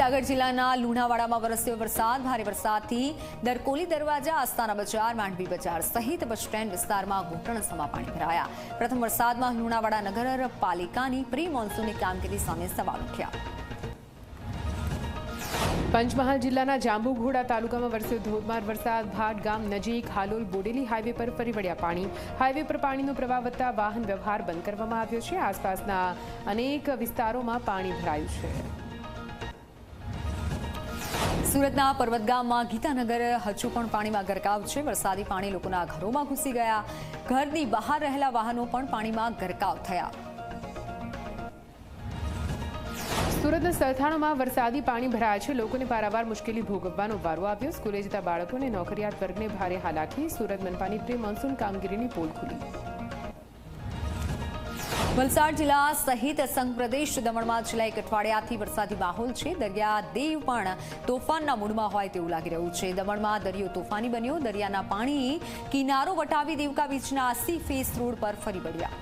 મહીસાગર જિલ્લાના લુણાવાડામાં વરસ્યો વરસાદ. ભારે વરસાદથી દરકોલી દરવાજા, આસ્થાના બજાર, માંડવી બજાર સહિત બસ સ્ટેન્ડ વિસ્તારમાં ઘૂંટણસમાં પાણી ભરાયા. પ્રથમ વરસાદમાં લુણાવાડા નગરપાલિકાની પ્રી મોન્સૂનની કામગીરી સામે સવાલ ઉઠ્યા. પંચમહાલ જિલ્લાના જાંબુઘોડા તાલુકામાં વરસ્યો ધોધમાર વરસાદ. ભાટ ગામ નજીક હાલોલ બોડેલી હાઈવે પર ફરી વળ્યા પાણી. હાઈવે પર પાણીનો પ્રવાહ વધતા વાહન વ્યવહાર બંધ કરવામાં આવ્યો છે. આસપાસના અનેક વિસ્તારોમાં પાણી ભરાયું છે. સુરતના પર્વતગામમાં ગીતાનગર હજુ પણ પાણીમાં ગરકાવ છે. વરસાદી પાણી લોકોના ઘરોમાં ઘૂસી ગયા. ઘરની બહાર રહેલા વાહનો પણ પાણીમાં ગરકાવ થયા. સુરતના સરથાણામાં વરસાદી પાણી ભરાયા છે. લોકોને પારાવાર મુશ્કેલી ભોગવવાનો વારો આવ્યો. સ્કૂલે જતા બાળકોને નોકરિયાત વર્ગને ભારે હાલાકી. સુરત મનપાની પ્રી મોન્સૂન કામગીરીની પોલ ખુલી. વલસાડ જિલ્લા સહિત સંઘ પ્રદેશ દમણમાં છેલ્લા એક અઠવાડિયાથી વરસાદી માહોલ છે. દરિયા દેવ પણ તોફાનના મૂડમાં હોય તેવું લાગી રહ્યું છે. દમણમાં દરિયો તોફાની બન્યો. દરિયાના પાણી કિનારો વટાવી દેવકા બીચના 80 ફેસ રોડ પર ફરી વળ્યા.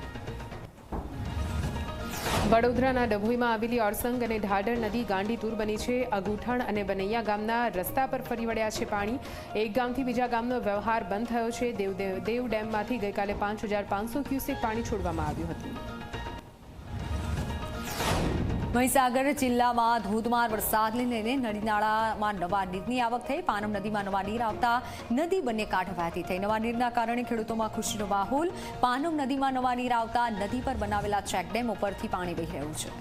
વડોદરાના ડભોઈમાં આવેલી ઓરસંગ અને ઢાઢર નદી ગાંડીતુર બની છે. અગુઠણ અને બનૈયા ગામના રસ્તા પર ફરી વળ્યા છે પાણી. એક ગામથી બીજા ગામનો વ્યવહાર બંધ થયો છે. દેવ ડેમમાંથી ગઈકાલે 5500 ક્યુસેક પાણી છોડવામાં આવ્યું હતું. મહીસાગર જિલ્લામાં ધોધમાર વરસાદને લઈને નદી નાળામાં નવા નીરની આવક થઈ. પાનમ નદીમાં નવા નીર આવતા નદી બંને કાંઠે વહેતી થઈ. નવા નીરના કારણે ખેડૂતોમાં ખુશીનો માહોલ. પાનમ નદીમાં નવા નીર આવતા નદી પર બનાવેલા ચેકડેમ ઉપરથી પાણી વહી રહ્યું છે.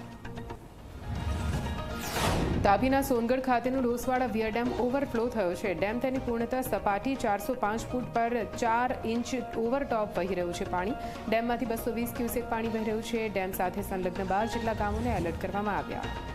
તાપીના સોનગઢ ખાતેનો ડોસવાડા વિયર ડેમ ઓવરફ્લો થયો છે. ડેમ તેની પૂર્ણતઃ સપાટી 405 ફૂટ પર 4 ઇંચ ઓવરટોપ વહી રહ્યું છે પાણી. ડેમમાંથી 220 ક્યુસેક પાણી વહી રહ્યું છે. ડેમ સાથે સંલગ્ન 12 જેટલા ગામોને એલર્ટ કરવામાં આવ્યા.